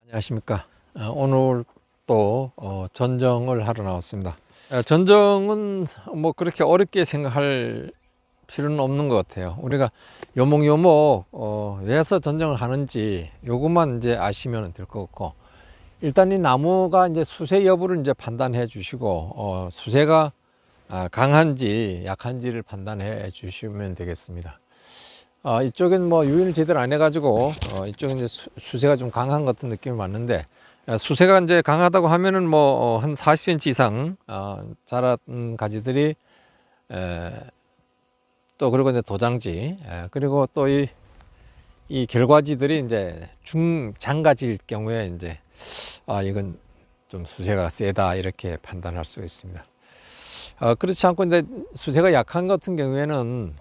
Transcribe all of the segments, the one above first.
안녕하십니까. 오늘 또 전정을 하러 나왔습니다. 전정은 뭐 그렇게 어렵게 생각할 필요는 없는 것 같아요. 우리가 요목요목 왜 해서 전정을 하는지 요것만 이제 아시면 될 것 같고, 일단 이 나무가 이제 수세 여부를 이제 판단해 주시고 수세가 강한지 약한지를 판단해 주시면 되겠습니다. 이쪽엔 뭐 유인을 제대로 안 해가지고 이쪽은 이제 수세가 좀 강한 것 같은 느낌이 왔는데, 수세가 이제 강하다고 하면은 뭐 한 40cm 이상 자란 가지들이 또 그리고 이제 도장지 그리고 또 이 결과지들이 이제 중장가지일 경우에 이제 이건 좀 수세가 세다 이렇게 판단할 수 있습니다. 그렇지 않고 이제 수세가 약한 것 같은 경우에는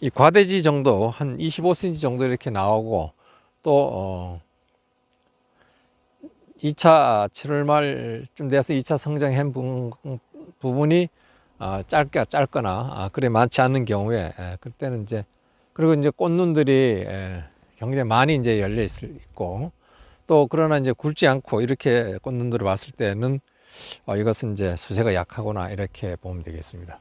이 과대지 정도 한 25cm 정도 이렇게 나오고, 또 2차 7월 말쯤 돼서 2차 성장한 부분이 짧거나 그래 많지 않은 경우에 그때는 이제, 그리고 이제 꽃눈들이 굉장히 많이 이제 열려 있고, 또 그러나 이제 굵지 않고 이렇게 꽃눈들을 봤을 때는 이것은 이제 수세가 약하구나 이렇게 보면 되겠습니다.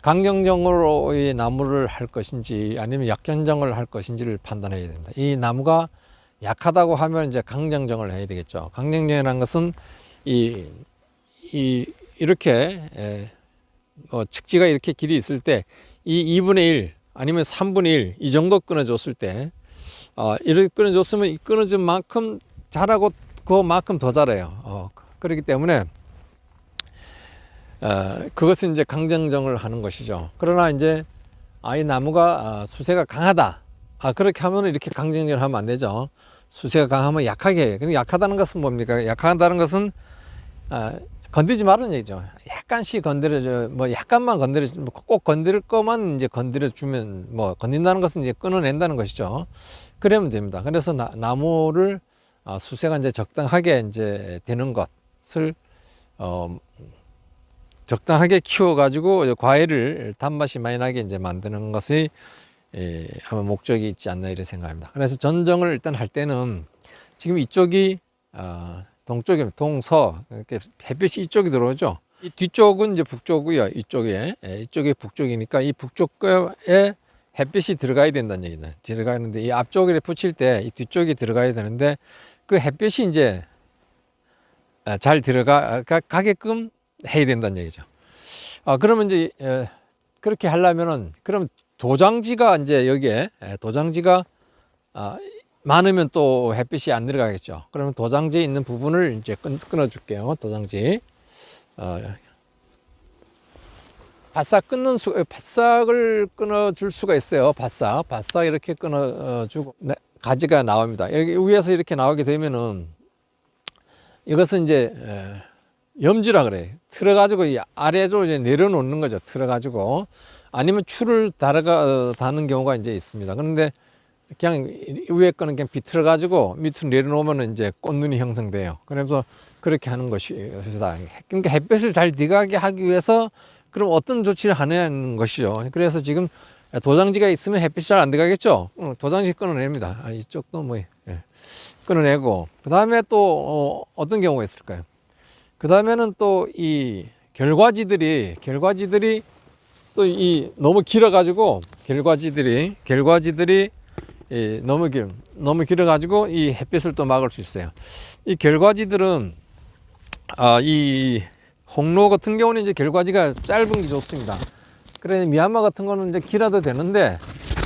강경정으로 이 나무를 할 것인지 아니면 약경정을 할 것인지를 판단해야 된다. 이 나무가 약하다고 하면 이제 강경정을 해야 되겠죠. 강경정이라는 것은 이렇게 측지가 이렇게 길이 있을 때 이 2분의 1 아니면 3분의 1 이 정도 끊어줬을 때 이렇게 끊어줬으면 이 끊어진 만큼 자라고 그만큼 더 자라요. 그렇기 때문에 그것은 이제 강정정을 하는 것이죠. 그러나 이제 이 나무가 수세가 강하다. 그렇게 하면 이렇게 강정정을 하면 안 되죠. 수세가 강하면 약하게 해요. 그럼 약하다는 것은 뭡니까? 약하다는 것은 건드리지 말라는 얘기죠. 약간씩 건드려줘, 뭐 약간만 건드려줘, 꼭 건드릴 것만 이제 건드려주면, 뭐 건든다는 것은 이제 끊어낸다는 것이죠. 그러면 됩니다. 그래서 나무를 수세가 이제 적당하게 이제 되는 것을 적당하게 키워가지고 과일을 단맛이 많이 나게 이제 만드는 것이 아마 목적이 있지 않나 이런 생각합니다. 그래서 전정을 일단 할 때는 지금 이쪽이 동쪽이 동서 이렇게 햇빛이 이쪽이 들어오죠. 이 뒤쪽은 이제 북쪽이요. 이쪽이 북쪽이니까 이 북쪽에 햇빛이 들어가야 된다는 얘기다. 들어가는데 이 앞쪽에 붙일 때 이 뒤쪽이 들어가야 되는데 그 햇빛이 이제 잘 가게끔 해야 된다는 얘기죠. 그러면 이제 그렇게 하려면은 그럼 도장지가 이제 여기에 도장지가 많으면 또 햇빛이 안 들어가겠죠. 그러면 도장지에 있는 부분을 이제 끊어 줄게요. 도장지. 바싹을 끊어 줄 수가 있어요. 바싹 이렇게 끊어 주고 가지가 나옵니다. 여기 위에서 이렇게 나오게 되면은 이것은 이제 염지라 그래요. 틀어가지고 아래로 이제 내려놓는 거죠. 틀어가지고 아니면 줄을 다는 경우가 이제 있습니다. 그런데 그냥 위에 거는 그냥 비틀어가지고 밑으로 내려놓으면 이제 꽃눈이 형성돼요. 그래서 그렇게 하는 것이다. 그러니까 햇빛을 잘 들어가게 하기 위해서 그럼 어떤 조치를 하냐는 것이죠. 그래서 지금 도장지가 있으면 햇빛이 잘 안 들어가겠죠. 도장지 끊어냅니다. 이쪽도 뭐 끊어내고, 그 다음에 또 어떤 경우가 있을까요? 그 다음에는 또 이 결과지들이 또 너무 길어가지고 결과지들이 너무 길어가지고 이 햇빛을 또 막을 수 있어요. 이 결과지들은 이 홍로 같은 경우는 이제 결과지가 짧은 게 좋습니다. 그래 미얀마 같은 거는 이제 길어도 되는데,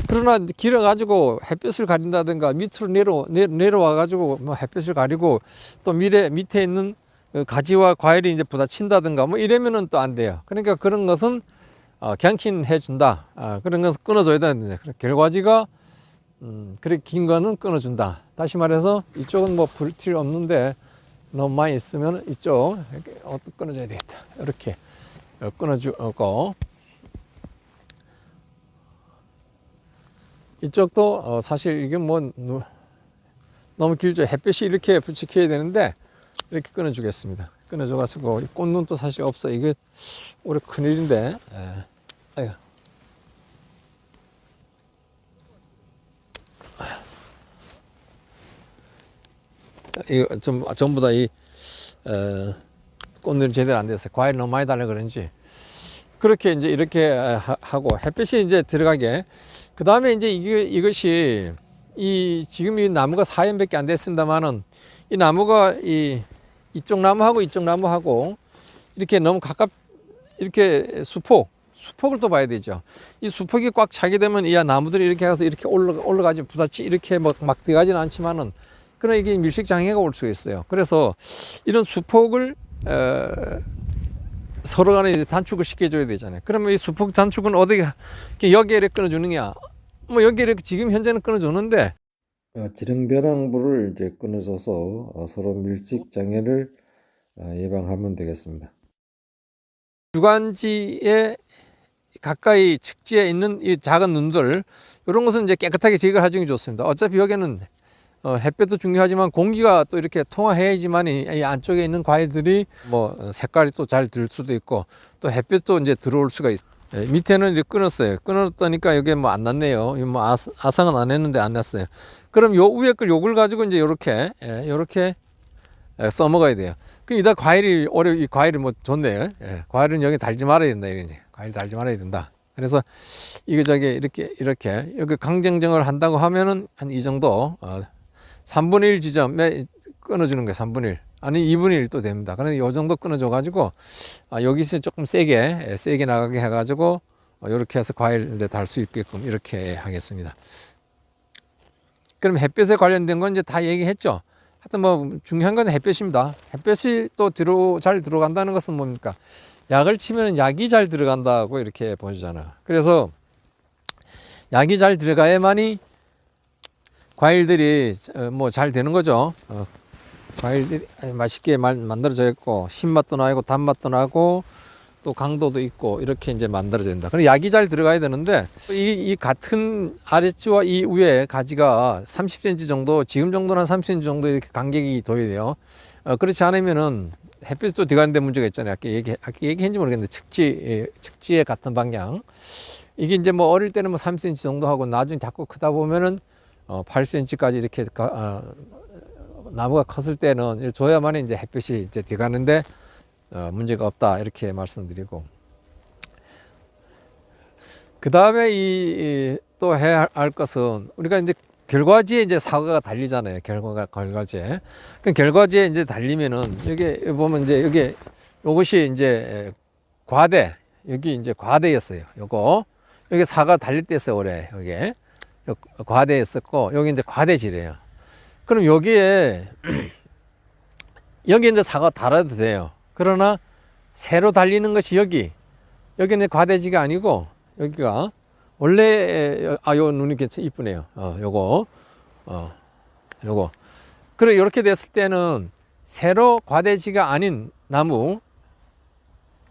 그러나 길어가지고 햇빛을 가린다든가 밑으로 내려와가지고 뭐 햇빛을 가리고 또 밑에 있는 가지와 과일이 이제 부딪힌다든가 뭐 이러면은 또 안 돼요. 그러니까 그런 것은 경신해 준다. 그런 것은 끊어줘야 되는데, 결과지가 그렇게 긴 거는 끊어준다. 다시 말해서 이쪽은 뭐 불필 없는데 너무 많이 있으면 이쪽 이렇게 끊어줘야 되겠다. 이렇게 끊어주고, 이쪽도 사실 이게 뭐 너무 길죠. 햇빛이 이렇게 부딪혀야 되는데 이렇게 끊어주겠습니다. 끊어줘가지고 꽃눈도 사실 없어. 이게 올해 큰일인데. 아유. 이거 전부 다 꽃들이 제대로 안 됐어요. 과일 너무 많이 달라 그런지. 그렇게 이제 이렇게 하고 햇빛이 이제 들어가게. 그 다음에 이제 이것이 지금 이 나무가 4년밖에 안 됐습니다만은 이 나무가 이쪽 나무하고 이쪽 나무하고 이렇게 너무 이렇게 수폭을 또 봐야 되죠. 이 수폭이 꽉 차게 되면 이 나무들이 이렇게 가서 이렇게 올라가지 부딪히 이렇게 막 들어가지는 않지만은 그러나 이게 밀식 장애가 올 수가 있어요. 그래서 이런 수폭을 서로 간에 단축을 시켜줘야 되잖아요. 그러면 이 수폭 단축은 어떻게 여기에 이렇게 끊어주느냐? 뭐 여기에 이렇게 지금 현재는 끊어주는데 지름벼랑부를 이제 끊어줘서 서로 밀식 장애를 예방하면 되겠습니다. 주간지에 가까이 측지에 있는 이 작은 눈들 이런 것은 이제 깨끗하게 제거를 해주는 게 좋습니다. 어차피 여기는 햇볕도 중요하지만 공기가 또 이렇게 통화해야지만 이 안쪽에 있는 과일들이 뭐 색깔이 또 잘 들 수도 있고 또 햇볕도 이제 들어올 수가 있어요. 밑에는 이제 끊었어요. 끊었다니까 여기 뭐 안 났네요. 뭐 아상은 안 했는데 안 났어요. 그럼 요 위에 걸 요걸 가지고 이제 요렇게 써먹어야 돼요. 그럼 이따 이 과일이 뭐 좋네요. 과일은 여기 달지 말아야 된다. 이러니 과일 달지 말아야 된다. 그래서 이렇게 여기 강정정을 한다고 하면은 한 이 정도 3분의 1 지점에 끊어주는 거예요. 3분의 1 아니 2분의 1도 됩니다. 그런데 이 정도 끊어줘 가지고 여기서 조금 세게 나가게 해가지고 이렇게 해서 과일 달 수 있게끔 이렇게 하겠습니다. 그럼 햇볕에 관련된 건 이제 다 얘기했죠. 하여튼 뭐 중요한 건 햇볕입니다. 햇볕이 또 잘 들어간다는 것은 뭡니까? 약을 치면 약이 잘 들어간다고 이렇게 보여주잖아. 그래서 약이 잘 들어가야만이 과일들이 뭐 잘 되는 거죠. 과일들이 맛있게 만들어져 있고 신맛도 나고 단맛도 나고 또 강도도 있고 이렇게 이제 만들어져 된다. 그럼 약이 잘 들어가야 되는데 이 같은 아래치와 이 위에 가지가 30cm 정도 지금 정도는 30cm 정도 이렇게 간격이 둬야 돼요. 그렇지 않으면은 햇빛이 또 들어가는데 문제가 있잖아요. 아까 얘기했는지 모르겠는데 측지의 같은 방향. 이게 이제 뭐 어릴 때는 뭐 3cm 정도 하고 나중에 자꾸 크다 보면은 8cm까지 이렇게 나무가 컸을 때는 줘야만 이제 햇빛이 이제 들어가는데 문제가 없다 이렇게 말씀드리고 그 다음에 또 해야 할 것은 우리가 이제 결과지에 이제 사과가 달리잖아요. 결과지에. 그 결과지에 이제 달리면은 여기 보면 이제 요것이 이제 여기 이제 과대였어요. 여기 사과 달릴 때였어요. 올해 여기 과대였었고 여기 이제 과대지래요. 그럼 여기에 이제 사과 달아도 돼요. 그러나 새로 달리는 것이 여기는 과대지가 아니고 여기가 원래 요 눈이 굉장히 이쁘네요. 요거. 그래 이렇게 됐을 때는 새로 과대지가 아닌 나무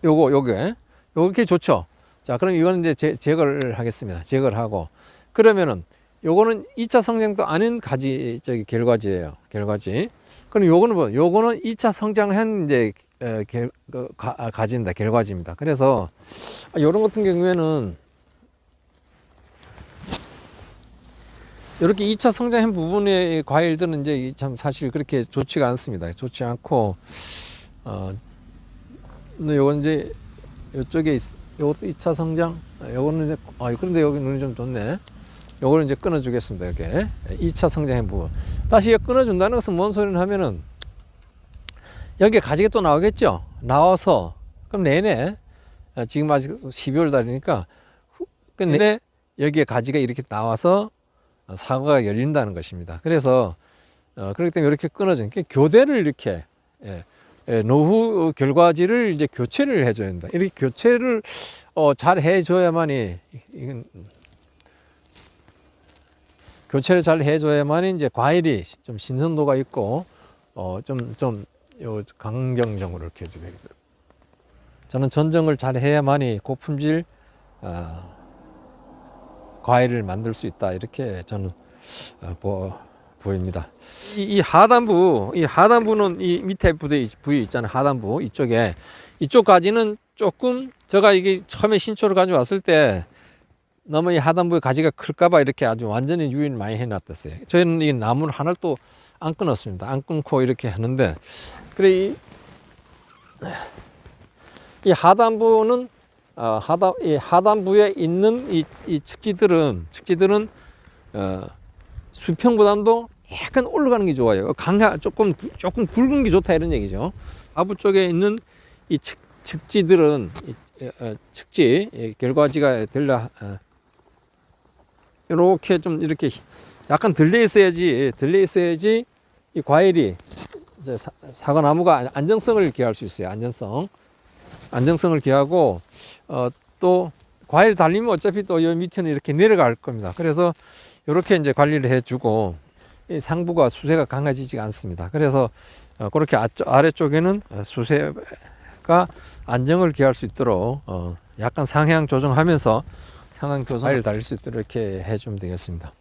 요게 좋죠. 자, 그럼 이거는 이제 제거를 하겠습니다. 제거를 하고 그러면은 요거는 2차 성장도 아닌 결과지예요. 결과지. 그럼 요거는 2차 성장한 이제 가지입니다. 결과지입니다. 그래서 요런 같은 경우에는 이렇게 2차 성장한 부분의 과일들은 이제 참 사실 그렇게 좋지가 않습니다. 좋지 않고 근데 요건 이제 요쪽에 요것도 2차 성장. 요거는 그런데 여기 눈이 좀 좋네. 요거를 이제 끊어 주겠습니다. 이렇게 2차 성장한 부분. 다시 끊어 준다는 것은 뭔 소리를 하면은 여기에 가지가 또 나오겠죠. 나와서 그럼 내내 지금 아직 12월 달이니까 내내 여기에 가지가 이렇게 나와서 사과가 열린다는 것입니다. 그래서 그렇기 때문에 이렇게 끊어진 교대를 이렇게 노후 결과지를 이제 교체를 해줘야 된다. 이렇게 교체를 잘 해줘야만이 교체를 잘 해줘야만이 이제 과일이 좀 신선도가 있고 요 강경적으로 이렇게 해주게 되거든요. 저는 전정을 잘 해야만이 고품질 과일을 만들 수 있다 이렇게 저는 보입니다. 이 하단부는 이 밑에 부위 있잖아요. 하단부 이쪽 가지는 조금 제가 이게 처음에 신초를 가져왔을 때 너무 이 하단부의 가지가 클까봐 이렇게 아주 완전히 유인을 많이 해놨었어요. 저희는 이 나무를 하나를 또 안 끊었습니다. 안 끊고 이렇게 하는데, 그래 이 하단부는 이 하단부에 있는 이 측지들은 수평보다도 약간 올라가는 게 좋아요. 조금 굵은 게 좋다 이런 얘기죠. 하부 쪽에 있는 이 측지들은 측지 결과지가 이렇게 좀 이렇게 약간 들려 있어야지 이 과일이 이제 사과나무가 안정성을 기할 수 있어요. 안정성을 기하고 또 과일 달리면 어차피 또 이 밑에는 이렇게 내려갈 겁니다. 그래서 이렇게 이제 관리를 해주고 이 상부가 수세가 강해지지가 않습니다. 그래서 그렇게 아래쪽에는 수세가 안정을 기할 수 있도록 약간 상향 조정하면서 과일 달릴 수 있도록 이렇게 해주면 되겠습니다.